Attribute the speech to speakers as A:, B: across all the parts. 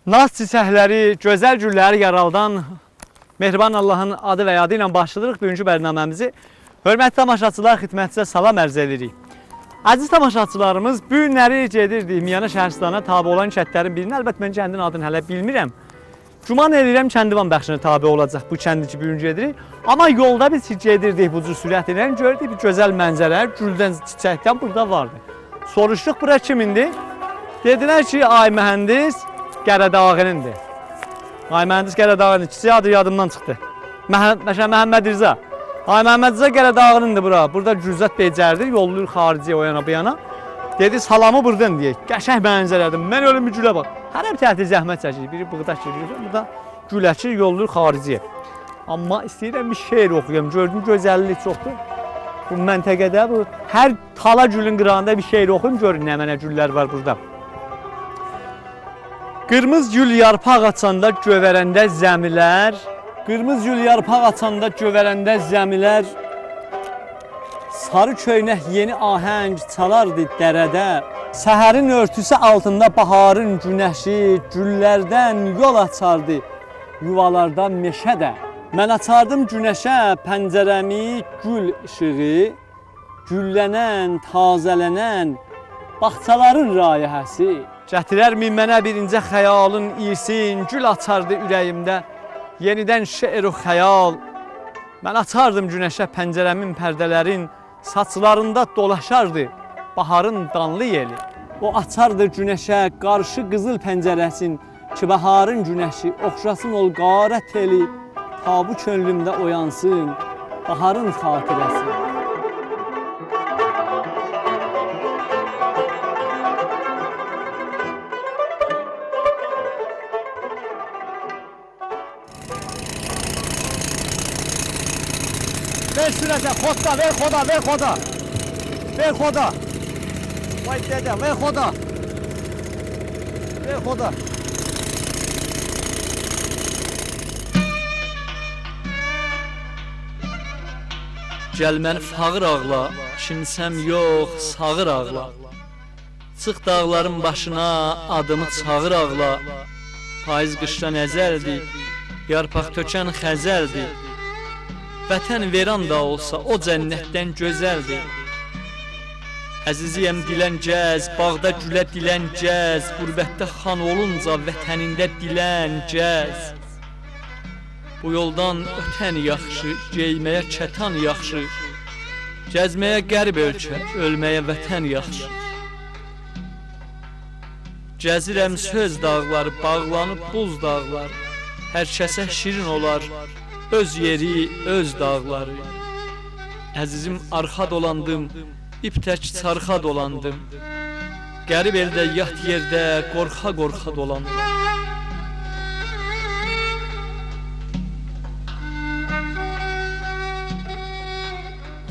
A: Naz çiçəkləri, gözəl gülləri yaraldan Mehriban Allahın adı və yadı ilə başlayırıq bugünkü bərnaməmizi. Hörmətli tamaşaçılar, xidmətinizə salam ərz edirik. Əziz tamaşaçılarımız, bu günləri gedirdik Miyana Şəhəristana tabi olan kəndlərin birini. Əlbəttə, mən kəndin adını hələ bilmirəm. Güman edirəm, Kəndivan bəxşinə tabi olacaq bu kəndi ki, bugün gedirik. Amma yolda biz gedirdik bu cür sürət ilə, gördük bir gözəl mənzərə, güldən, çiçəkdən burada vardı. Soruşduq, bura kimindir? Dedilər ki, ay mühəndis Qərədağınindir. Ay mühəndis Qərədağınin, kiçik adı yadımdan çıxdı. Məhəmməd Rza. Ay Məhəmməd Rza Qərədağınindir bura. Burada Gülzət becərdir, yolluyur xariciyə o yana bu yana. Dedi, salamı buradan deyək. Qəşəng mənzərədir. Mən ölüm bir gülə bax. Hər bir tətil zəhmət çəkir. Biri buğda çəkir, burada güləkir, yolluyur xariciyə. Amma istəyirəm bir şeir oxuyam. Gördüm, gözəllik çoxdur. Bu məntəqədə, bu hər tala gülün qırağında bir şeir oxuyum, görün nə mənə güllər var burada. Qırmızı gül yarpaq açanda gövərəndə zəmilər, qırmızı gül yarpaq açanda gövərəndə zəmilər, sarı köynək yeni ahəng çalardı dərədə, səhərin örtüsü altında baharın günəşi, güllərdən yol açardı yuvalardan meşədə. Mən açardım günəşə pəncərəmi gül işığı, güllənən, tazələnən bağçaların rayihəsi. Gətirərmi mənə birincə xəyalın irsin, gül açardı ürəyimdə, yenidən şeir-u xəyal. Mən açardım günəşə pəncərəmin pərdələrin, saçlarında dolaşardı baharın danlı yeli. O açardı günəşə qarşı qızıl pəncərəsin, ki baharın günəşi oxşasın ol qarət eli, ta bu könlümdə oyansın baharın xatirəsi. Ver sürəcə, xodda, ver xoda, ver xoda. Ver xoda. Vay dədə, ver xoda. Ver xoda. Gəl məni fağır ağla, kimsəm yox, sağır ağla. Çıx dağların başına, adımı çağır ağla. Payız qışdan əzəldir, yarpaq tökən xəzəldir. Vətən veran da olsa o cənnətdən gözəldir. Əziziyəm dilən gəz, bağda gülə dilən gəz, qürbətdə xan olunca vətənində dilən gəz. Bu yoldan ötən yaxşı, geyməyə kətan yaxşı, gəzməyə qərib ölkə, ölməyə vətən yaxşı. Gəzirəm söz dağları, bağlanıb buz dağları, hər kəsə şirin olar, öz yeri, öz dağları. Əzizim arxa dolandım, iptək çarxa dolandım. Qərib eldə, yat yerdə, qorxa-qorxa dolandım.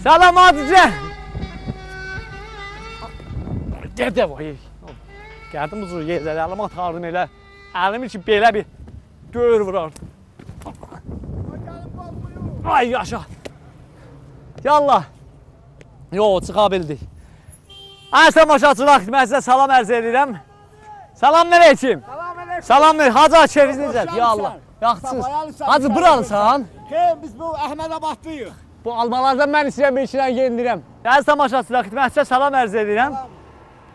A: Salam Hacıcə! Dədə vay! Gəldim bu cür yerləri, əlim atardım elə. Əlimi ki belə bir döyür vurardım. Ay yaşa. Yallah. Yox, çıxa bildik. Əziz tamaşaçılar, xidmətinizə salam ərz edirəm. Salam əleykum. Salam əleykum. Hacı Akşeviz necədir? Yallah. Yaxşısınız. Hacı buralısan?
B: Xeyr, biz bu Əhmədabadlıyıq.
A: Bu almalardan mən istəyirəm, bir içindən yendirəm. Əziz tamaşaçılar, xidmətinizə salam ərz edirəm.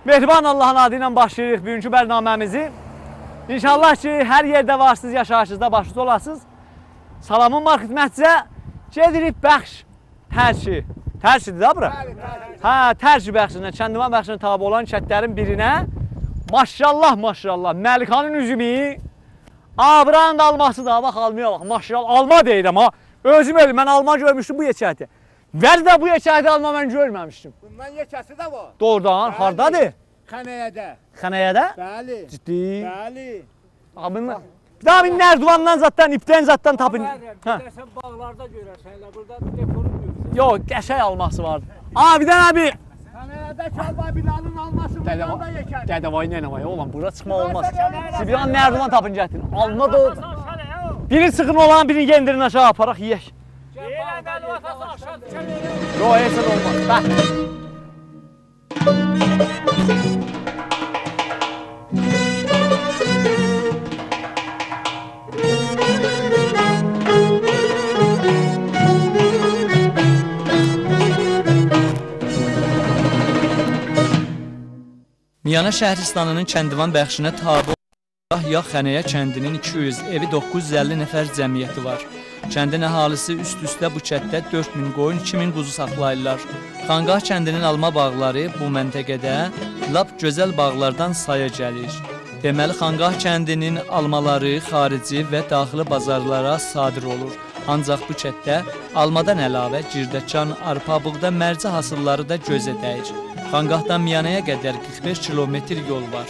A: Mehriban Allahın adı ilə başlayırıq bugünkü bərnaməmizi. İnşallah ki, hər yerdə varsınız, yaşayışınızda başınız olasınız. Salamım var xidmətinizə. Gedirik bəxş tərki. Tərkidir da bura? Hə, tərki bəxşindən, Kəndivan bəxşinə tabi olan kəndlərin birinə. Maşallah, maşallah, Məlikanın üzümü. Buranın da alması da, bax almaya bax, maşallah. Alma deyirəm ha. Özüm ölüm, mən alma görmüşdüm bu yekəti. Vəli də bu yekəti alma mən görməmişdim.
B: Bundan yekəsi də var.
A: Doğrudan, hardadır?
B: Xənəyədə.
A: Xənəyədə?
B: Bəli.
A: Ciddi?
B: Bəli.
A: Abimə. Bir daha bir Nərdivandan zatdan, ipdən zatdan tapın.
B: Gedərsən bağlarda görərsən, elə burada dekoru görürsən.
A: Yox, qəşəng alması vardı. Bir dənə bir.
B: Xənəyədə Kəlbay binanın alması bundan da yekədir.
A: Dədə vay nənə vay, oğlan bura çıxmaq olmaz. Siz bir dənə Nərdivan tapın gətirin. Alma da orada. Biri çıxın olan, birini yendirin aşağı aparaq, yiyək. Yox, heç olmaz. Bəh. Miyana Şəhristanının Kəndivan bəxşinə tabi Yahya Xənəyə kəndinin 200, evi 950 nəfər cəmiyyəti var. Kəndin əhalisi üst-üstə bu kətdə 4000 qoyun, 2000 quzu saxlayırlar. Xanqah kəndinin alma bağları bu məntəqədə lap gözəl bağlardan saya gəlir. Deməli, Xanqah kəndinin almaları xarici və daxili bazarlara sadir olur. Ancaq bu kətdə almadan əlavə girdəkan, arpa, buğda, mərci hasılları da gözə dəyir. Xanqahdan Miyanaya qədər 45 kilometr yol var.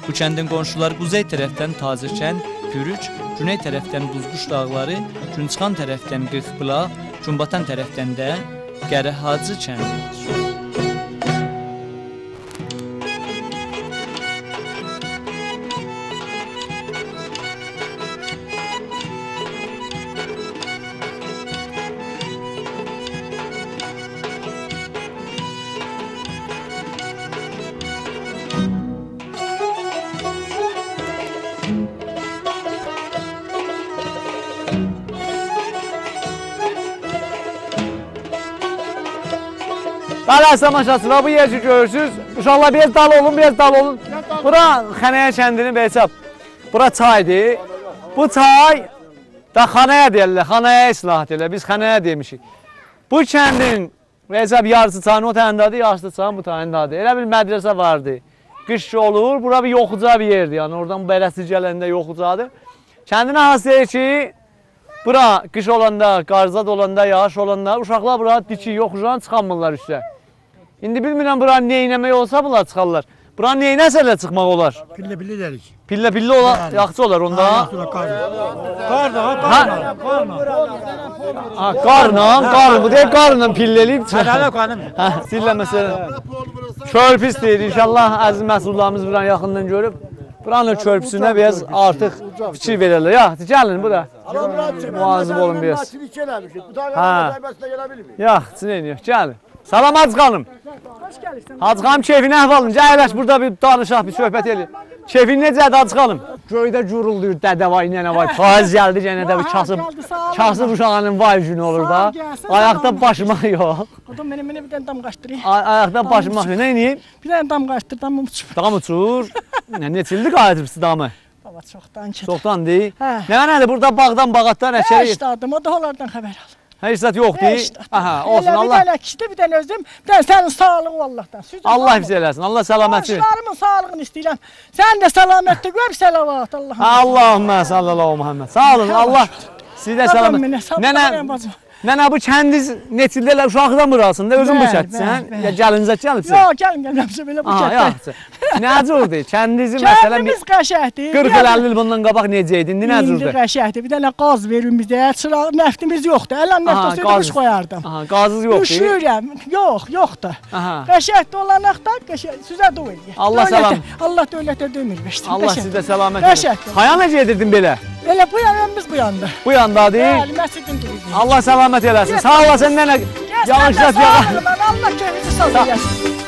A: Bu kəndin qonşuları quzey tərəfdən Tazəkənd, Pürüc, güney tərəfdən Buzquş dağları, Günçıxan tərəfdən Qırxbılaq, Günbatan tərəfdən də Qərəhacı kəndidir. Bəli, tamaşaçılar, bu yer ki görürsünüz. Uşaqlar biraz dal olun, biraz dal olun. Bura Xənəyə kəndinin Beyçab. Bura çaydır. Bu çay da Xanaya deyirlər, Xanaya islahat deyirlər. Biz Xənəyə demişik. Bu kəndin Beyçab yarısı çayın o tayındadır, yarısı çayın bu tayındadır. Elə bir mədrəsə vardı. Qış olur, bura bir yoxuca bir yerdir. Yəni oradan bərəsi gələndə yoxucadır. Kəndin ahası ki, bura qış olanda, qarzad olanda, yağış olanda uşaqlar bura diki yoxucadan çıxanmırlar üstə. İndi bilmirəm bura neynəmək olsa bunlar çıxarlar. Bura neynəsələ çıxmaq olar?
C: Pillə-pillə dedik.
A: Pillə-pillə olar, yaxşı olar onda. Qarla, bu deyək qarla pilləliyib çıxar. Sillə məsələn. Körpü istəyir, inşallah əziz məhsullarımız buranı yaxından görüb. Buranın körpüsünə biraz artıq fikir verirlər. Ya, gəlin bu da. Muazib olun biraz. Yox, sinəyiniyor, gəlin. Salam Hacı xanım. Hacı xanım keyfini əhvalın. Əyləş burada bir danışaq, bir söhbət eləyək. Keyfin necədir Hacı xanım? Göydə guruldur, dədə vay, nənə vay. Payız gəldi gənə də bir kasıb uşağının vay günü olur da. Ayaqda başımaq yox.
D: Adam mənə bir dənə dam qaçdırır.
A: Ayaqda başımaq yox. Nə edeyim?
D: Bir dənə dam qaçdır, damım uçur.
A: Dam uçur. Neçə ildir qayıtıbsınız damı?
D: Baba çoxdan ki.
A: Çoxdandır.
D: Hə.
A: Nədir burada bağdan bağatdan əşəri?
D: İşte adım, o da onlardan xəbər al.
A: Heç zət yoxdur. Aha, olsun Allah.
D: Bir dənə kişidə, bir dənə özüm, bir dənə sənin sağlığın Allahdan.
A: Allah hifz eləsin, Allah səlamət versin.
D: Qonşularımın sağlığını istəyirəm. Sən də səlamətdə gör, səlavat Allah'ım.
A: Allahümmə sallallahu Muhammed. Sağ olun, Allah sizə səlamət. Nənə bu kəndiz neçildələr uşaqdan burasında, özün bu kətsən? Ya gəlincək gəlibsən?
D: Yox, gəlmişəm belə bu kətdən.
A: Nə cürdür? Kəndizi məsələn...
D: Kəndimiz qəşəkdir.
A: 40-50 il bundan qabaq necə idi, indi nə cürdür?
D: İndi qəşəkdir, bir dənə qaz verin bizə, çıraq, nəftimiz yoxdur. Ələn nəft olsaydı qış qoyardım.
A: Qazınız yoxdur?
D: Üşürəm, yoxdur. Qəşəkdir olanaqdan, süzə dua eləyək.
A: Allah salam.
D: Allah dövlətə dömür versin.
A: Allah sizə səlamət versin. Haya necə edirdin belə?
D: Elə bu yanımız bu yanda.
A: Bu yandadır?
D: Bəli, məscidin duruyor.
A: Allah səlamət eləsin. Sağ olasın nənə. Yağışlat yağa.
D: Allah keyfinizi sağ eləsin.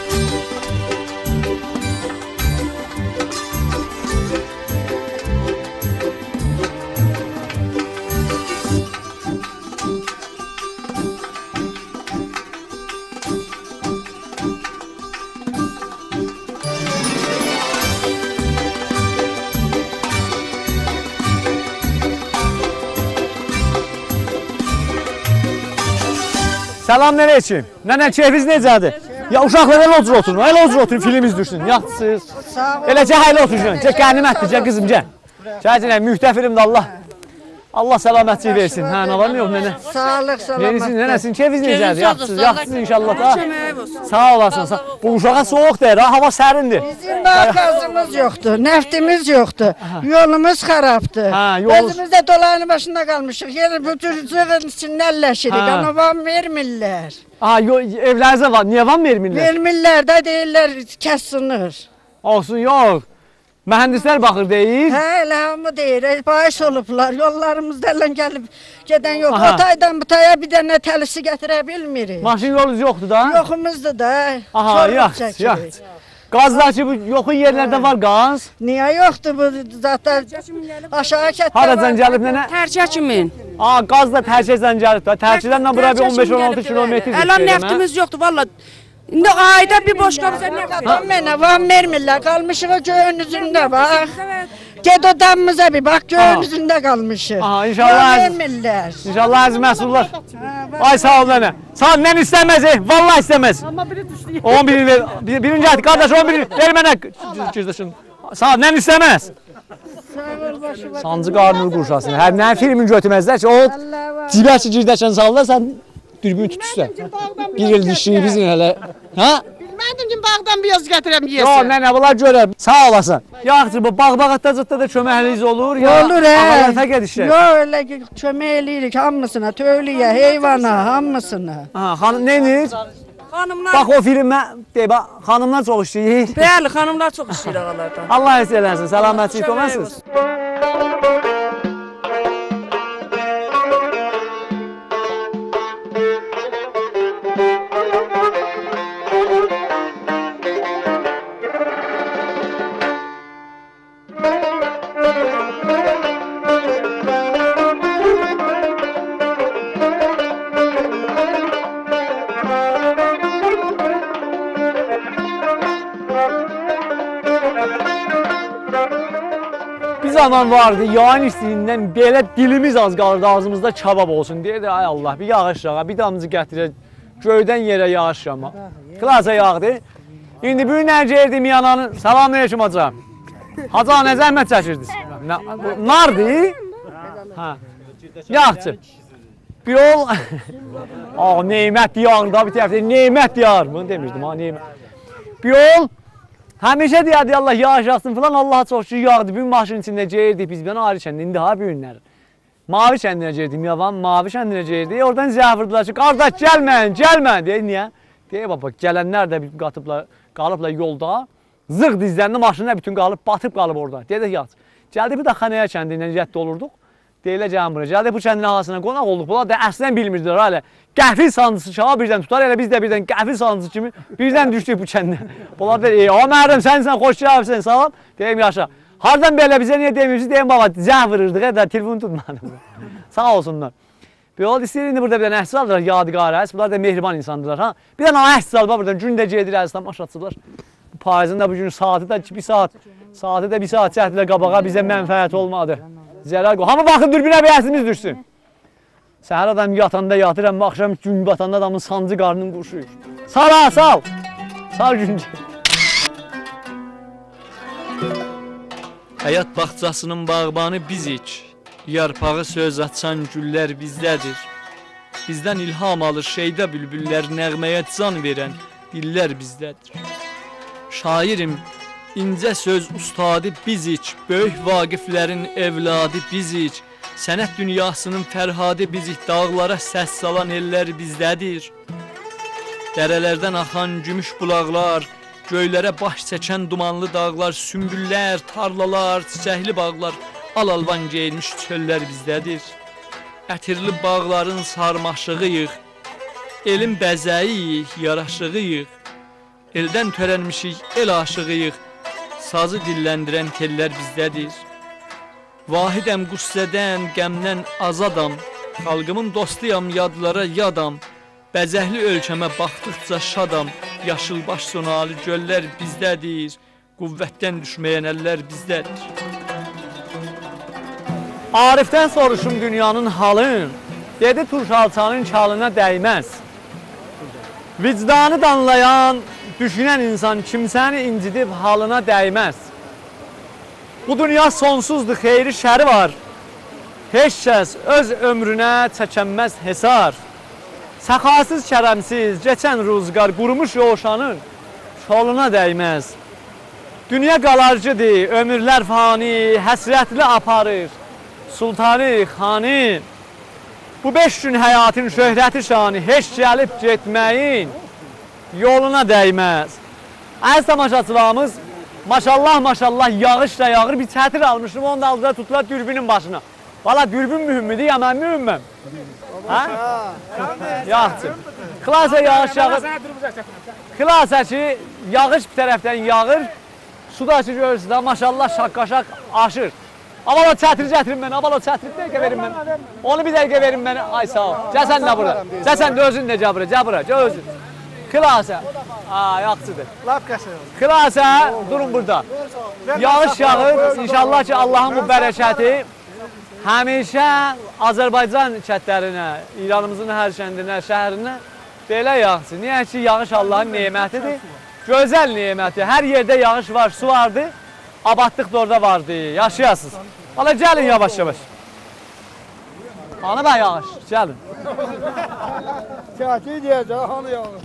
A: Selamünaleyküm. Nənə keyfiniz necədir? Ya uşaqlar elə oturun, film izləyirsin. Yaxşısınız. Eləcə hələ oturun. Gəl qənimətdir, gəl qızım, gəl. Gəl, mühtəfirimdir Allah. Allah səlamətçilik versin. Hə, nə var mı yox nənə?
E: Sağlıq, salamat.
A: Nənəsin, keyfiniz necədir? Yaxşısınız inşallah da. Sağ olasın. Bu uşağa soğuq deyir, hava sərindir.
E: Bizim qazımız yoxdur, nəftimiz yoxdur. Yolumuz xarabdır. Özümüz də dolayın başında qalmışıq. Yəni bu tür zığın içində əlləşirik. Amma van vermirlər.
A: Evlərinizə var, niyə van vermirlər?
E: Vermirlər də deyirlər kəssinir.
A: Olsun, yox. Mühəndislər baxır deyir.
E: Hə, elə hamı deyir, bahis olublar, yollarımızda ələn gəlib gedən yox. O taydan bu taya bir dənə təlisi gətirə bilmirik.
A: Maşın yolunuz yoxdur da?
E: Yoxumuzdur da.
A: Aha, yaxşı. Qazlar ki, bu yoxun yerlərdə var qaz.
E: Niyə yoxdur bu zaten aşağı kətdə var.
A: Haradan gəlib nənə?
F: Tərcə kimin?
A: Qaz da Tərcədən gəlib da. Tərcədən bura bir 15-16 kilometr.
F: Əlan nəftimiz yoxdur, valla.
C: İndi ayda bir boşqa bizə nə verir?
E: Mənə van vermirlər, qalmışıq o göyün üzündə bax. Ged o damımıza bir bax, göyün üzündə qalmışıq.
A: Aha, inşallah
E: Van
A: əziz.
E: vermirlər.
A: İnşallah əziz məhsullar. Ay sağ ol nənə. Sağ ol, nənə istəməz, vallahi istəməz.
D: Amma biri düşdü.
A: 11 ver. Birinci hadi qardaş 11 ver mənə. Girdaşın. Sağ ol, nənə istəməz. Sancı qarnını qurşasın. Hər nə filmin götürməzlər ki, o cibəçi girdaşın sallar sən dürbün tutuşsan. Bir il dişi bizim hələ. Ha?
C: Bilmədim ki, bağdan bir yoz gətirəm
A: Yo,
C: yesin.
A: nənə bunlar görər. Sağ olasın. Yaxşı, bu bağ-bağatda da köməkliyiz olur ya.
E: Olur
A: Ağalar fəqət işlər.
E: Yox, elə ki, kömək eləyirik hamısına, tövləyə, heyvana, hamısına.
A: Ha, xanım nə edir?
C: Xanımlar,
A: Bax o filmə, bax xanımlar çox işləyir.
C: bəli, xanımlar çox işləyir ağalardan.
A: Allah əsir eləsin, səlamətçilik olmasınız. Bir zaman vardı, yağın istiliyindən belə dilimiz az qalırdı, ağzımızda kabab olsun deyə də ay Allah, bir yağış yağa, bir damcı gətirə, göydən yerə yağış yağma. Klasa yağdı. İndi bir nə gəldim yananın, salamünaleyküm hacı. Hacı nə zəhmət çəkirdiniz? Nardı? Ha. Yağçı. Bir ol, neymət yağında bir tərəfdə, neymət yağır mı demişdim, ha, neymət. Bir ol, həmişə deyərdi Allah yağış yağsın falan, Allah'a çox şükür yağdı. Bir maşın içində gəlirdik biz, ben ayrı kəndində, indi ha bir günlər. Mavi kəndinə gəldim, yavan mavi kəndinə gəldik. Oradan zəfirdiler ki, qardaş gəlmən, gəlmən deyə, niyə? Deyə baba, gələnlər də qalıblar yolda, zığ dizlərində maşınlar bütün qalıb, batıb qalıb orada. Deyə də yağ. Gəldik bir də Xanaya kəndindən rədd olurduq. Deyilə gəlin buraya. Gəldik bu kəndin ağasına qonaq olduq. Bunlar da əslən bilmirdilər hələ. Qəfil sancısı şaha birdən tutar, elə biz də birdən qəfil sancısı kimi birdən düşdük bu kəndə. Bunlar da Məhərrəm sənsən, xoş gəlibsən, salam. Deyim yaşa. Hardan belə bizə niyə demirsiniz? Deyim baba, zəh vırırdıq, da telefonu tutmadım. Sağ olsunlar. Bir yol istəyir, indi burada bir dənə əhsiz aldılar, yadigar əhsiz. Bunlar da mehriban insandırlar. Ha? Bir dənə əhsiz aldılar buradan, gündə gedir əhsizdən maş atırlar. Parizin də bugün saati də 1 saat, saati də 1 saat çəkdilər qabağa, bizə mənfəət olmadı. Zərər qoy. Hamı baxın dürbünə bir əhsimiz düşsün. Səhər adam yatanda yatır, amma axşam gün batanda adamın sancı qarnını qurşuyur. Sal ha, sal. Sal güncə.
F: Həyat bağçasının bağbanı bizik, yarpağı söz açan güllər bizdədir. Bizdən ilham alır şeydə bülbüllər, nəğməyə can verən dillər bizdədir. Şairim, incə söz ustadı bizik, böyük vaqiflərin evladı bizik, sənət dünyasının fərhadı bizik, dağlara səs salan ellər bizdədir. Dərələrdən axan gümüş bulaqlar, göylərə baş çəkən dumanlı dağlar, sümbüllər, tarlalar, çiçəkli bağlar, al-alvan geyilmiş çöllər bizdədir. Ətirli bağların sarmaşığıyıq, elin bəzəyiyik, yaraşığıyıq, eldən törənmişik, el aşığıyıq, sazı dilləndirən tellər bizdədir. Vahidəm qüssədən, qəmdən azadam, xalqımın dostuyam, yadlara yadam, bəzəkli ölkəmə baxdıqca şadam, yaşılbaş sonalı göllər bizdədir, qüvvətdən düşməyən əllər bizdədir.
A: Arifdən soruşum dünyanın halın, dedi turşalçanın çalına dəyməz. Vicdanı danlayan, düşünən insan kimsəni incidib halına dəyməz. Bu dünya sonsuzdur, xeyri şəri var. Heç kəs öz ömrünə çəkənməz hesar. Səxasız, kərəmsiz, keçən ruzqar qurumuş yoşanın şoluna dəyməz. Dünya qalarcıdır, ömürlər fani, həsrətli aparır. Sultanı, xanı, bu 5 gün həyatın şöhrəti şanı heç gəlib getməyin yoluna dəyməz. Əziz tamaşaçılarımız, maşallah maşallah yağış da yağır, bir çətir almışım, onu da aldılar tutdular dürbünün başına. Valla dürbün mühümmidir, ya mən mühümməm. Ha? Yağçı. Xilasa yağış yağır. Xilasa ki, yağış bir tərəfdən yağır, suda ki görürsünüz da maşallah şaqqa-şaq aşır. Abalo çətiri gətirin mənə, abalo çətiri bir dəqiqə verin mənə. Onu bir dəqiqə verin mənə, ay sağ ol. Gəl sən də bura, gəl sən də özün də gəl bura, gəl bura, gəl özün. Xilasa. Yaxşıdır.
D: Lap qəşəng.
A: Xülasə, durun burada. Yağış yağır. İnşallah ki, Allahın bu bərəkəti həmişə Azərbaycan kəndlərinə, İranımızın hər kəndinə, şəhərinə belə yağsın. Niyə ki, yağış Allahın nemətidir. Gözəl neməti. Hər yerdə yağış var, su vardı. Abadlıq da orada vardı. Yaşayasınız. Valla gəlin yavaş-yavaş. Hanı bə yağış? Gəlin.
D: Çəki deyəcək, hanı yağır.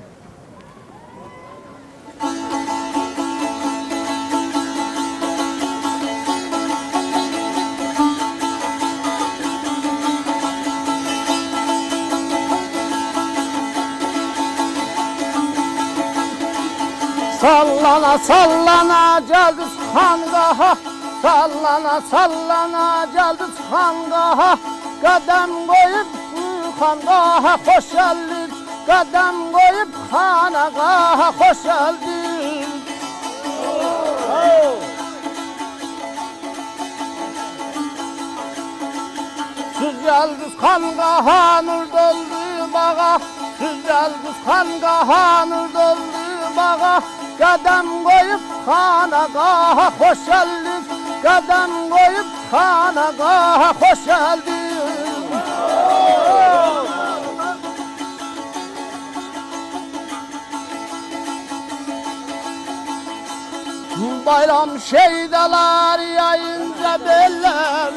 D: Sallana sallana gəldi xanqaha, sallana sallana gəldi xanqaha, qədəm qoyub xanqaha xoş gəldin, qədəm qoyub xanqaha xoş gəldin. Siz gəldiniz xanqaha, nur doldu bağa, siz gəldiniz xanqaha, nur doldu bağa. Qədəm qoyub xanaqaha xoş gəldin, qədəm qoyub xanaqaha xoş gəldin. Bayram şeydalar yayınca beller,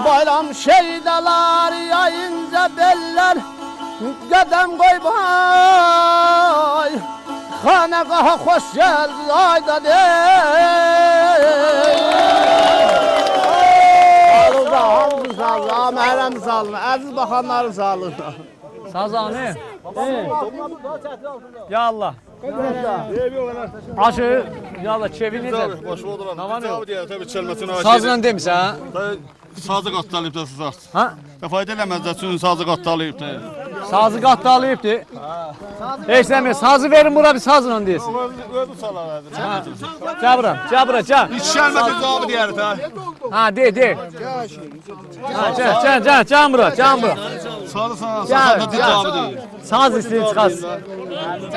D: bayram şeydalar yayınca beller, qədəm qoy bay, xanaqaha xoş gəldin ayda dey. Sağlıqda hamısı sağlıqda, məhrəm sağlıqda, əziz baxanları sağlıqda.
A: Sazanı. Ya Allah. Aşı, ya Allah, çevi necə?
G: Başı oduran.
A: Ne var ne yok?
G: Tabii çelmesini açıyor.
A: Sazla demişsən?
G: Sazı qatdalayıb da siz artıq.
A: Ha?
G: Fayda eləməzlər üçün sazı qatdalayıb da.
A: Sazı qatdalayıbdı. Heç nəmir, sazı verin bura bir sazla desin.
G: Öbür salar.
A: Gəl bura, gəl bura, gəl.
G: İç gəlməsin cavabı deyər də.
A: Ha, de. Ha, gəl bura, gəl bura.
G: Sarı sana sazda cavabı deyir.
A: Saz istəyir çıxas.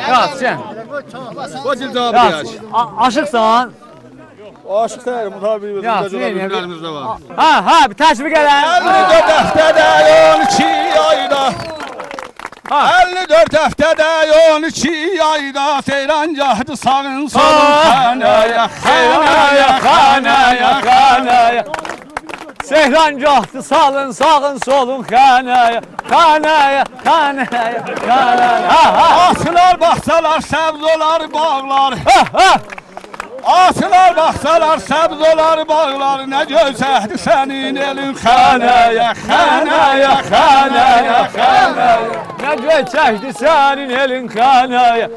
A: Qaç, gəl.
G: O dil cavabı deyər.
A: Aşıqsan.
G: Aşıq deyir, mütabir
A: Ya,
G: elimizdə var.
A: Ha, bir təşviq elə.
G: 54 həftədə 12 ayda 54 həftədə 12 ayda Seyrancahdı sağın solun xanaya,
A: xanaya. Sehrancahdı salın, sağın solun xanaya.
G: Asılar baxsalar səbz olar bağlar. Asılar baxsalar səbz olar bağlar. Nə gözəhdi sənin elin xanaya.
A: Nə göçəkdi sənin elin xanaya.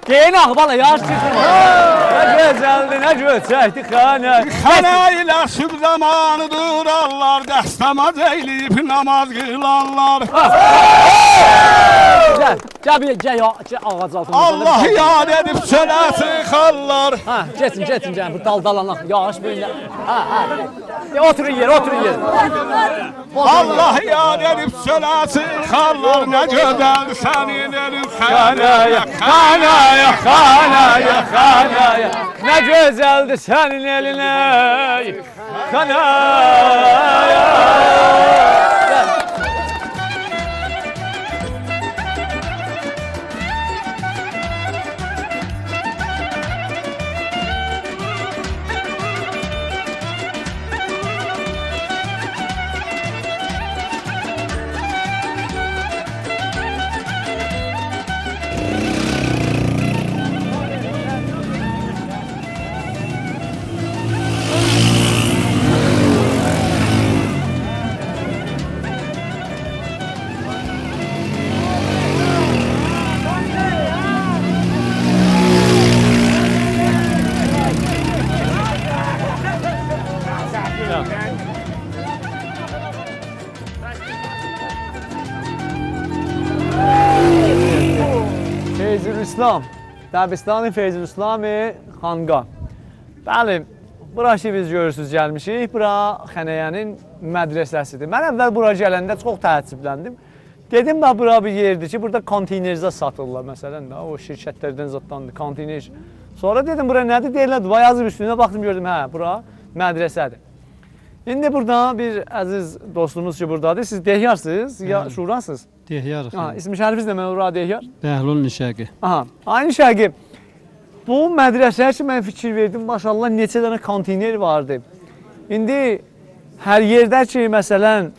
A: Deyin Ağbala, yağış çıxır. Nə gözəldi, nə göçəkdi xanaya.
G: Xanaylar süb zamanı durarlar. Dəstəmaz eyləyib namaz qılarlar.
A: Gəl ağac altında.
G: Allah yad edib çölə sıxarlar.
A: Ha, geçin, gəl. Bu daldalanaq, yağış böyündə. Ha. Oturun yer.
G: Allah yad edib çölə sıxarlar. Nə gözəldir sənin elin xanaya.
A: Xanaya. Nə gözəldir sənin elinə. Xanaya. Feyzülislam, Dəbistani Feyzülislami Xanqa. Bəli, bura ki biz görürsünüz gəlmişik. Bura Xənəyənin mədrəsəsidir. Mən əvvəl bura gələndə çox təəccübləndim. Dedim ben bura bir yerdir ki burada konteynerizə satırlar məsələn də o şirkətlərdən zatdandır konteyner. Sonra dedim bura nədir deyirlər vay yazıb üstünə baxdım gördüm hə bura mədrəsədir. İndi burada bir əziz dostumuz ki buradadır. Siz Dehyarsınız ya Şuransınız?
H: Dehyarıq.
A: Ha, ismi şərifiniz nə mən ora Dehyar?
H: Bəhlul Nişəqi.
A: Aha, aynı şəqi. Bu mədrəsəyə ki mən fikir verdim maşallah neçə dənə konteyner vardı. İndi hər yerdə ki məsələn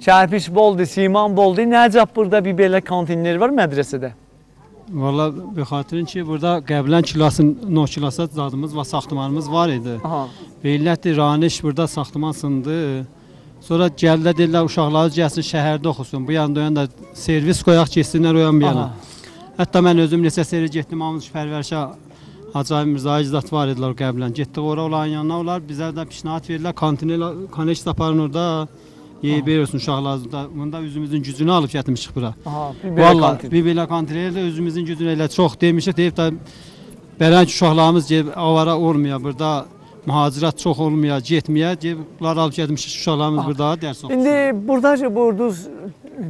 A: kərpiç boldu, siman boldu. Nəcəb burada bir belə konteyner var mədrəsədə?
H: Valla bir xatirin ki, burada qəblən kilasın, no kilasat zadımız və saxtımanımız var idi.
A: Aha.
H: Beylətdir, Raniş burada saxtıman sındı. Sonra gəldə deyirlər, uşaqları gəlsin şəhərdə oxusun. Bu yanda o yanda servis qoyaq keçsinlər o yan bir yana. Hətta mən özüm neçə seri getdim, Amuz Pərvərşə Hacı Mirzə İzzət var idilər qəblən. Getdik ora olan yanına, onlar bizə də pişnahat verirlər, koneç taparın orada. Yeyib verirsin uşaqlar. Bunda üzümüzün gücünü alıb gətirmişik bura. Valla bir belə konteyner də özümüzün gücünü elə çox demişik. Deyib də belən ki uşaqlarımız avara olmuyor burada. Mühacirət çox olmuyor, getməyə. Bunlar alıb gətirmişik uşaqlarımız burada dərs oxusun.
A: İndi burada ki burduz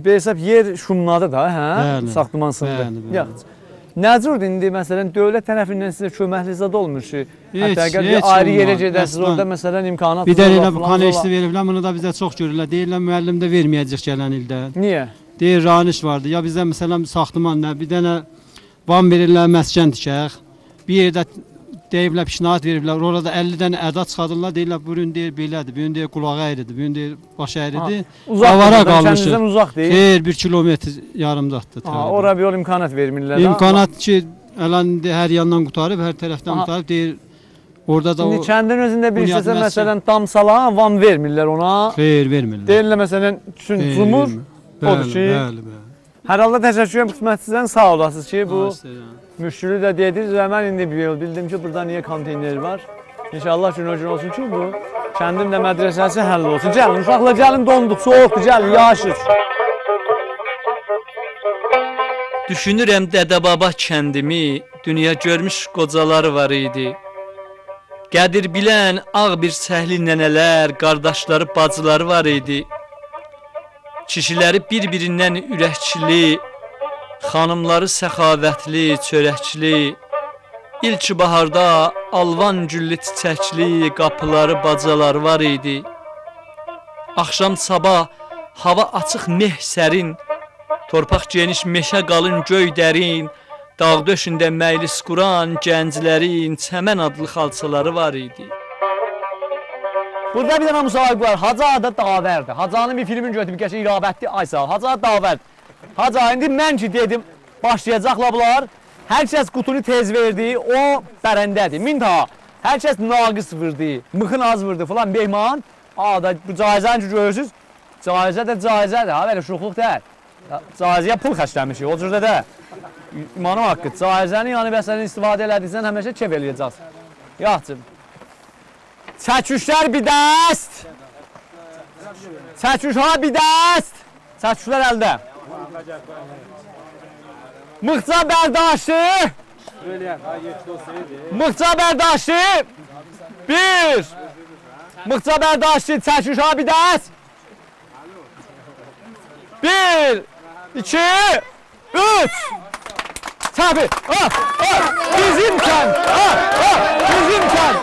A: hesab yer şumladı da, hə?
H: Bəli.
A: Saxtımansında.
H: Bəli.
A: Yaxşı. Nəcürdə indi məsələn dövlət tərəfindən sizə köməkli zad olmur ki, hətta əgər bir
H: heç
A: ayrı yerə
H: olmaz.
A: gedəsiniz
H: Əslan.
A: orada məsələn imkanat
H: Bir dənə elə bu koneçli veriblər, bunu da bizə çox görürlər. Deyirlər müəllim də verməyəcək gələn ildə.
A: Niyə?
H: Deyir Raniş vardı. Ya bizə məsələn saxtıman nə, bir dənə van verirlər, məskən tikək. Bir yerdə deyiblər pişnahat veriblər. Orada 50 dənə əda çıxadırlar. Deyirlər bu gün deyir belədir, bu gün deyir qulağı əyridir, bu gün deyir baş əyridir.
A: Avara qalmışıq. Uzaq deyil.
H: Xeyr, 1 kilometr yarımdadır.
A: Ora bir yol imkanat vermirlər.
H: İmkanat ki, Əlan hər yandan qutarıb, hər tərəfdən qutarıb deyir. Orada da o
A: İndi kəndin özündə bir
H: Bunyad
A: istəsə
H: məscid.
A: məsələn tam sala van vermirlər ona.
H: xeyr vermirlər.
A: Deyirlər məsələn üçün
H: Xeyr,
A: cumur.
H: vermir.
A: Odur ki,
H: Bəli, bəli.
A: hər halda təşəkkür edirəm xidmətçidən sağ olasınız ki bu
H: Bəli.
A: müşkülü də dediniz və mən indi bildim ki burada niyə konteyner var. İnşallah gün o gün olsun ki bu kəndin də mədrəsəsi həll olsun. Gəlin uşaqlar gəlin donduq, soğuqdur, gəlin yağışır.
F: Düşünürəm dədə-baba kəndimi, dünya görmüş qocaları var idi. Qədir bilən ağ bir səhli nənələr, qardaşları, bacıları var idi. Kişiləri bir-birindən ürəkçili, xanımları səxavətli, çörəkli. İlk baharda alvan güllü çiçəkli, qapıları, bacaları var idi. Axşam sabah hava açıq meh sərin, torpaq geniş, meşə qalın, göy dərin, dağ döşündə məylis quran gənclərin çəmən adlı xalçaları var idi.
A: Burada bir dənə müsahiq var. Hacı adı Davərdir. Hacı'nın bir filmin götürüb geçən İrabətli Aysa. Hacı adı Davərdir. Hacı indi mən ki dedim başlayacaqlar bunlar. Hər kəs qutunu tez verdi, o bərəndədir. Minta. Hər kəs naqis vurdu, mıxın az vurdu falan. Mehman, da bu caizəni ki görürsünüz. Caizə də caizədir, ha belə şuxluq deyil. Caizəyə pul xərcləmişik, o cürdə də. İmanım haqqı, caizəni yəni bəsələn istifadə elədiksən həmişə kef eləyəcəksən. Yaxçım. Çəküşlər bir dəst. Çəküşlər bir dəst. Çəküşlər əldə. Mıxca bərdaşı. Mıxca bərdaşı. Bir. Mıxca bərdaşı çəküşlər bir dəst. Bir. 2. 3. Tabii. Bizim kent. Bizim kent.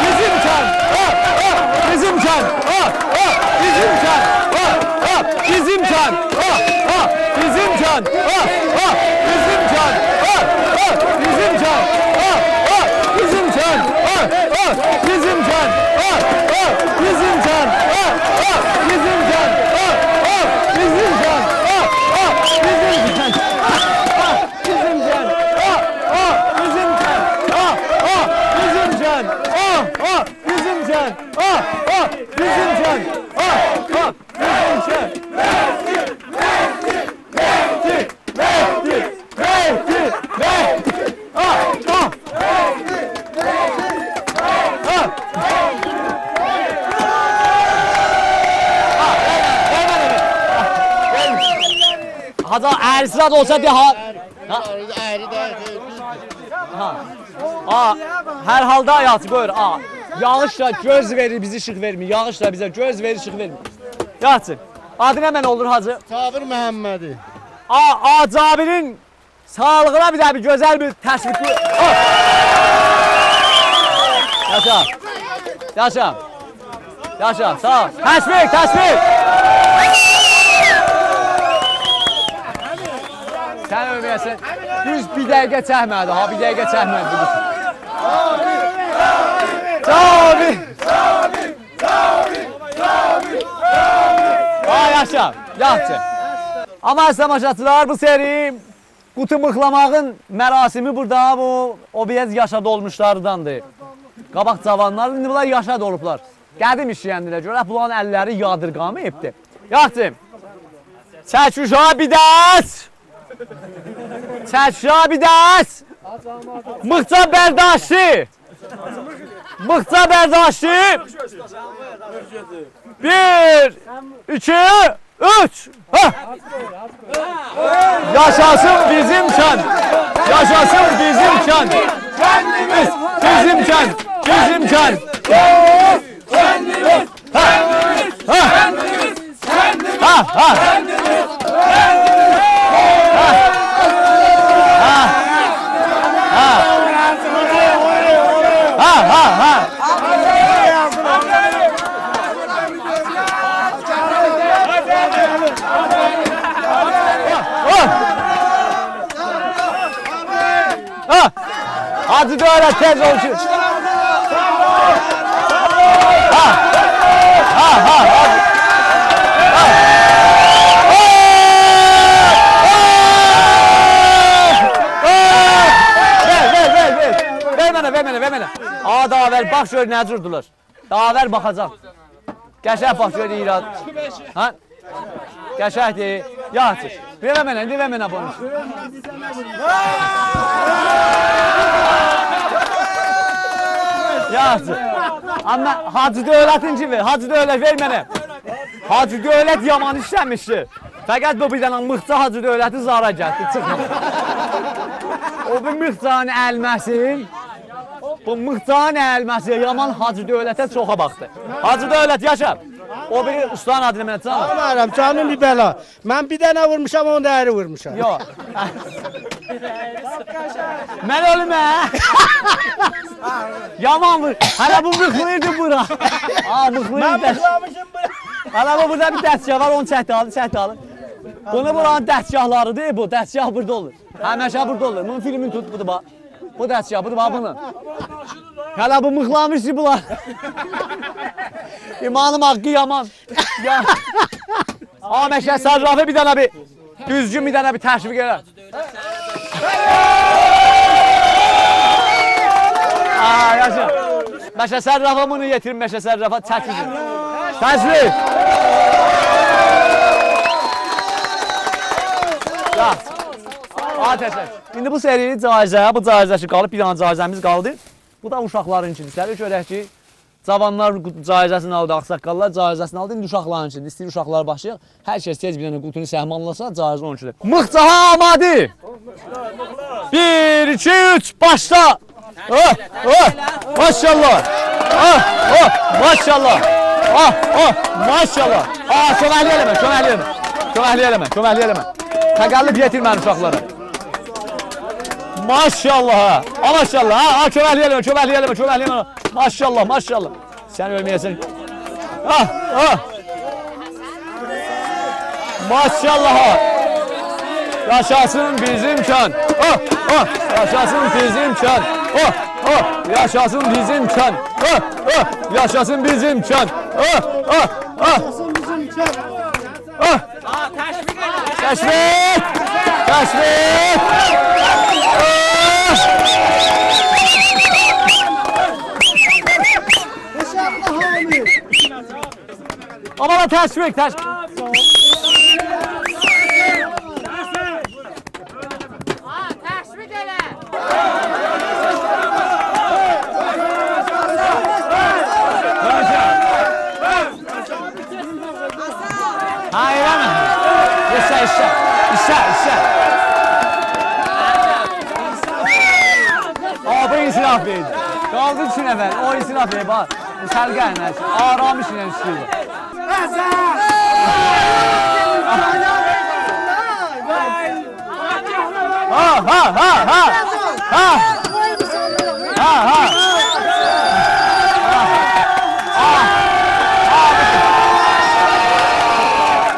A: Bizim kent. Bizim kent. Bizim kent. Bizim kent. Bizim kent. Bizim kent. Bizim kent. Bizim kent. Bizim kent. Bizim kent. Bizim kent. Bizim kent. Bizim kent. Hacı ərsizat olsa deyə hər halda hayatı qoyur. Yağış da göz verir, bizi işıq vermir. Yağış da bizə göz verir, işıq vermir. Yaxşı. Adı nə mən olur hacı?
I: Cabir Məhəmmədi.
A: Cabirin sağlığına bir də bir gözəl bir təşviqli. Yaşa. Yaşa. Yaşa, sağ ol. Təşviq, təşviq. Sən ölməyəsən. Düz bir dəqiqə çəkmədi, ha, bir dəqiqə çəkmədi. Cabir. Yaşa, yaxşı. Amma əziz tamaşaçılar, bu seri qutu mıxlamağın mərasimi burada o biraz yaşa dolmuşlardandır. Qabaq cavanlar, indi bunlar yaşa dolublar. Qədim işləyəndilər görə, bunların əlləri yadırqamayıbdır. Yaxşı, çək uşağa bir dəs. Çək uşağa bir dəs. Mıxca bərdaşlı. Mıxca bərdaşlı. 1, 2, 3. Yaşasın bizim kent. Yaşasın bizim kent. Kendimiz bizim kent. Bizim kent. Kendimiz. Kendimiz. Kendimiz. Kendimiz. Hadi de öyle tez ol ki. Ver mənə. Daha ver, bax şöyle nə cürdülər. Daha ver, baxacaq. Qəşəng bax şöyle irad. Ha? Qəşəngdir. Yaxşı. Ver mənə bunu. Yaxşı. Amma Hacı Dövlətinci ver. Hacı Dövlət ver mənə. Hacı Dövlət yaman işləmişdir. Fəqət bu bir dənə Mıxca Hacı Dövləti zara gəldi. Çıxma. O bir Mıxcanın əlməsin. Bu Mıxcanın əlməsi yaman Hacı Dövlətə çoxa baxdı. Hacı Dövlət yaşa. O bir ustanın adını mənə canım.
I: Anlarım, canım bir bəla. Mən bir dənə vurmuşam, onu da əri vurmuşam.
A: Yox. Mən ölüm Yaman vur. Hələ bu mıxlıydı bura. Mıxlıydı.
I: Mən mıxlamışım bura.
A: Hələ bu burada bir dəstgah var, onu çəkdi alın. Bunu buranın dəstgahlarıdır bu. Dəstgah burada olur. Həməşə burada olur. Bunun filmini tut budur bax. Bu dəstgah budur bax bunu. Hələ bu mıxlamışdı bunlar. İmanım haqqı yaman. Məşə Sərrafı bir dənə bir düzgün bir dənə bir təşviq elə. Yaşa. Məşə Sərrafa bunu yetirin, Məşə Sərrafa təşviq. Təşviq. Ateşlər. İndi bu seri caizə, bu caizəsi qalıb, bir dənə caizəmiz qaldı. Bu da uşaqların içindir. Görək ki, cavanlar caizəsini aldı, ağsaqqallar caizəsini aldı. İndi uşaqların içindir. İstəyir uşaqlar başlayaq. Hər kəs tez bir dənə qutunu səhmanlasa, caizə onun içindir. Mıxcaha amadi. 1, 2, 3, başla. Maşallah. Maşallah. Maşallah. Köməkli eləmə. Təqəllüb yetirmən uşaqlara. Maşallah. Maşallah. Köməkli eləmə. Maşallah. Sən ölməyəsən. Maşallah. Yaşasın bizim kent. Yaşasın bizim kent. Yaşasın bizim kent. Yaşasın bizim kent. Təşviq! Ama da təşviq!
C: Təşviq elə.
A: Hayır ama. İşe. Bu insiraf verdi. Qaldı 3 nəfər. O insiraf verdi. Bax, sərgə ilə. Aram işlə işləyir. Ha ha ha ha. Ha. Ha ha.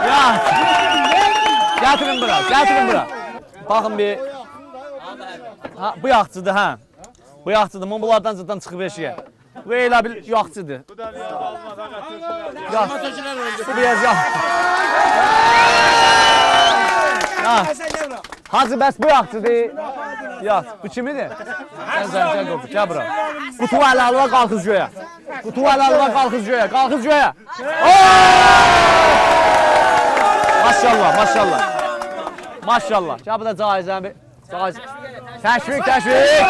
A: Ya. Getirin bura, getirin bura. Bakın bir. Ha, bu yaxçıdır ha. Bu yaxçıdır. Mən bunlardan zıddan çıxıb eşiyə. Bu elə bir yaxçıdır. Yax. Bu biraz yax. Hacı bəs bu yaxçıdır. Yax. Bu kimidir? Sən qopur. Gəl bura. Qutu ələ alva qalxız göyə. Qutu ələ alva qalxız göyə. Qalxız göyə. Maşallah, maşallah. Maşallah. Gəl bu da caizən bir. Təşvik, təşvik.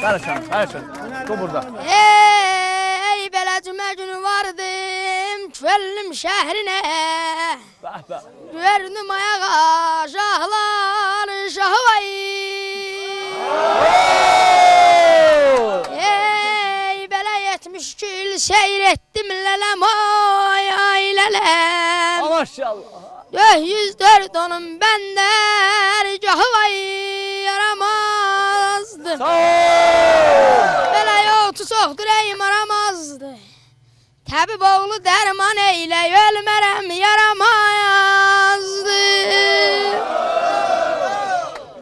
A: Qarışın, qarışın. Dur burada.
J: Ey belə cümə günü vardım, küllüm şəhrinə. Gördüm ayağa şahlar, şahı vay. Ey belə 70 gül seyr etdim lələm, ay ay lələm.
A: Maşallah.
J: 104 onun bəndər, gahı vay yaramazdı. Belə yoxdu çoxdur əyim aramazdı. Təbib oğlu dərman eylə, ölmərəm yaramazdı.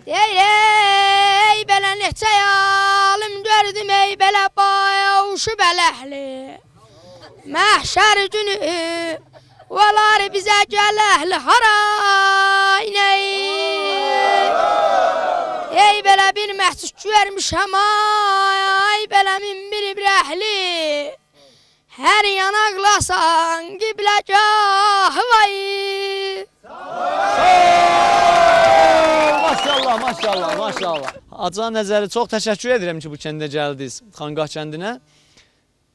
J: Deyir ey belə neçə alim gördüm, ey belə bayavuşu bələhli. Məhşər günü Valar bizə gəl əhli harayney. Ey belə bir məhsus görmüşəm ay belə min bir ibrəhli. Hər yanaqlasan qibləgah vay.
A: Maşallah, maşallah, maşallah. Acan Nəzəri çox təşəkkür edirəm ki bu kəndə gəldiniz, Xanqah kəndinə.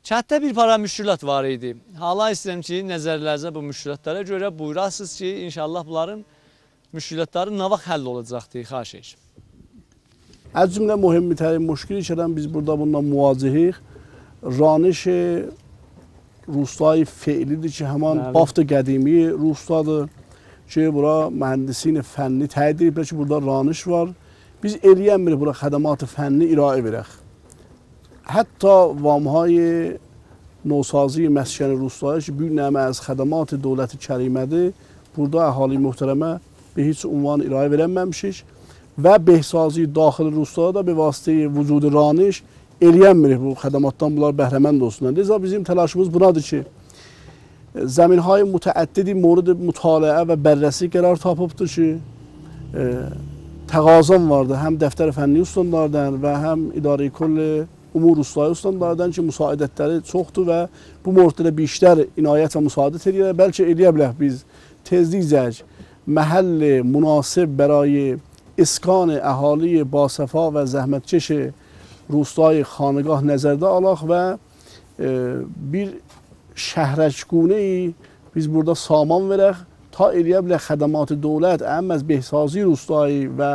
A: Kənddə bir para müşkülat var idi. Hala istəyirəm ki, nəzərlərinizə bu müşkülatlara görə buyurasınız ki, inşallah bunların müşkülatları nə vaxt həll olacaqdır, xahiş edirəm.
K: از جمله مهمترین مشکلی که biz burada bununla muvacihik raniş روستای فعلیdir ki hemen Bafta qədimi Rustadır ki bura mühəndisliyin fənni təyin ediblər ki burada raniş var. Biz eləyəmirik bura xədəmat fənni iraə verək. Hətta vamhay نوسازی مسکن روستایی که bir nəmə از خدمات دولت کریmədir. Burada əhali mühtərəmə به هیچ عنوان ارائه verənməmişik. Və behsazi daxili Ruslara da به واسطه vücud raniş eləyənmirik bu xədəmatdan bunlar bəhrəmənd olsunlar. Liza bizim təlaşımız bunadır ki zəminهای mütəəddidi mورد mütaliə və bərrəsi qərar tapıbdır ki təqazan vardı həm dəftər fənni ustalardan və həm idarə kulli umur ustayı ustalardan ki müsaidətləri çoxdur və bu morddə بیشتر inayət və müsaadət edirlər. Bəlkə eləyə bilərik biz tezlikcə məhəlli münasib برای اسکان اهالی باصفا و زحمتکش روستای خانگاه nəzərdə alaq və bir şəhrəcgünəyi biz burada saman verək ta eləyə bilək xədəmat dövlət əm az behsazi روستایی və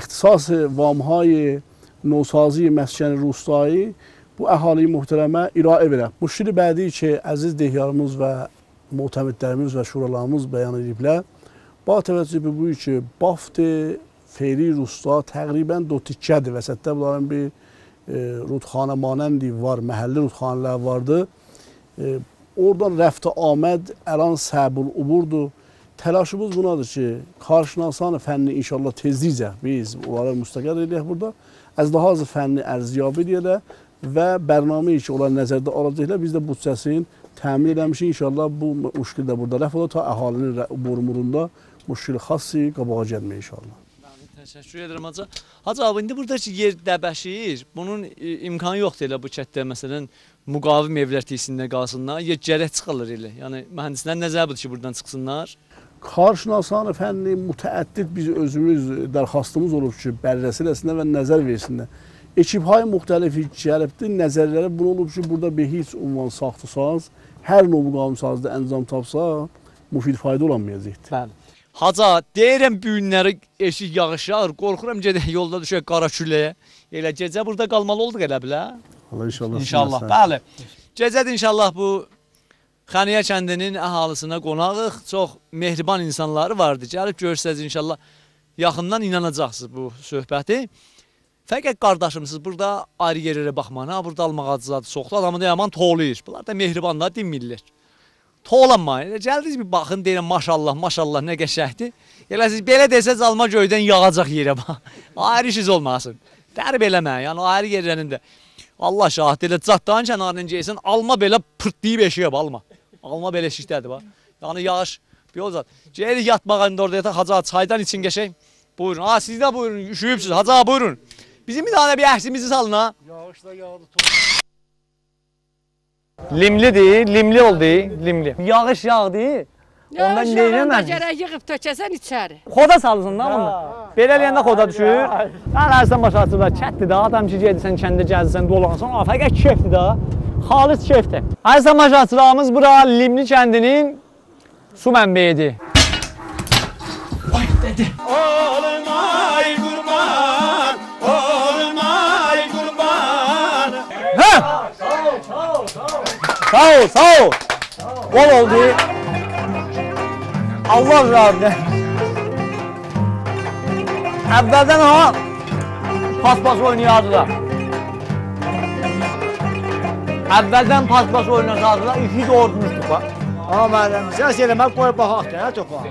K: ixtisas vamهای نوسازی مسکن روستایی bu əhali mühtərəmə iraə verək. Müşkili bədi ki əziz dehyarımız və muhtəmidlərimiz və şuralarımız bəyan ediblər. Ba təvəccüh bu ki Bafta فعلی روستا تقریبا دو تیکədir. Vəsətdə bunların bir rudxana manəndi var, məhəlli rudxanalar vardı. Oradan rəft aməd əlan səbul uburdu. Təlaşımız bunadır ki, karşınasan fənni inşallah tezlikcə biz onları müstəqil edək burada. Az daha az fənni ərziyyab edəklər və bərnaməyi ki, onları nəzərdə alacaqlar. Biz də büdcəsini təmin edəmişik. İnşallah bu müşkil də burada rəf olur ta əhalinin burumurunda müşkil xassi qabağa gəlməyə inşallah.
A: Təşəkkür edirəm hacı. Hacı abi indi burada ki yer dəbəşir. Bunun imkanı yoxdur elə bu kətdə məsələn müqavim evlər tisində qalsınlar. Yer gərək çıxılır elə. Yəni mühəndislər nəzər budur ki buradan çıxsınlar.
K: Karşınasan fənni mütəəddid biz özümüz dərxastımız olub ki bərrəsiləsinə və nəzər versinlər. Ekibhay müxtəlifi gəlibdir. Nəzərləri bunu olub ki burada bir heç ünvan saxtısanız hər növ müqavim sazda əncam tapsa müfid fayda olamayacaqdır.
A: Bəli. Haca, deyirəm bu günləri eşik yağışar, qorxuram gedək yolda düşək qara küləyə. Elə gecə burada qalmalı olduq elə bilə.
K: Allah inşallah.
A: İnşallah, bəli. Gecədə inşallah bu Xəniyə kəndinin əhalisinə qonağıq. Çox mehriban insanları vardı. Gəlib görürsəz inşallah yaxından inanacaqsınız bu söhbəti. Fəqət qardaşım, siz burada ayrı yerlərə baxmayın. Burada almağacılar çoxdur. Adamı da yaman toğlayır. Bunlar da mehribanlar, dinmirlər. Toğlanmayın. Gəldiniz bir baxın, deyirəm maşallah, maşallah nə qəşəkdir. Elə siz belə desəz alma göydən yağacaq yerə bax. Ayrı işiniz olmasın. Dərb eləməyin. Yəni ayrı yerlərində. Allah şahid elə caddanın kənarından geysən, alma belə pırtlayıb eşiyə alma. Alma belə eşikdədir bax. Yəni yağış bir olacaq. Gəlirik yatmağa indi orada yataq Hacı çaydan için geçək. Buyurun. Ha siz də buyurun. Üşüyübsünüz. Hacı buyurun. Bizim bir tane bir əksimizi salın ha.
B: Yağışla yağdı.
A: Limlidir, limli oldu, limli. Yağış yağdı. Ondan
C: Yağış
A: neyləməm?
C: yağanda gərək yığıb tökəsən içəri.
A: Xoda salsın da bunu. Belə eləyəndə xoda düşür. Sən ərsən başarçılar kətdir də. Adam ki gedirsən kəndə gəzirsən, dolansan. Fəqət keyfdir də. Xalis keyfdir. Ərsən başarçılarımız bura Limli kəndinin su mənbəyidir. Ay dedi.
G: Olmay qurban, olmay qurban.
A: Hə! Sağ ol, sağ ol. Bol oldu. Allah razı. Əvvəldən ha paspas oynayardılar. Əvvəldən paspas oynayardılar, iki doğurtmuşduq.
B: Ha müəllim, səs eləmək qoy baxaq da, topa.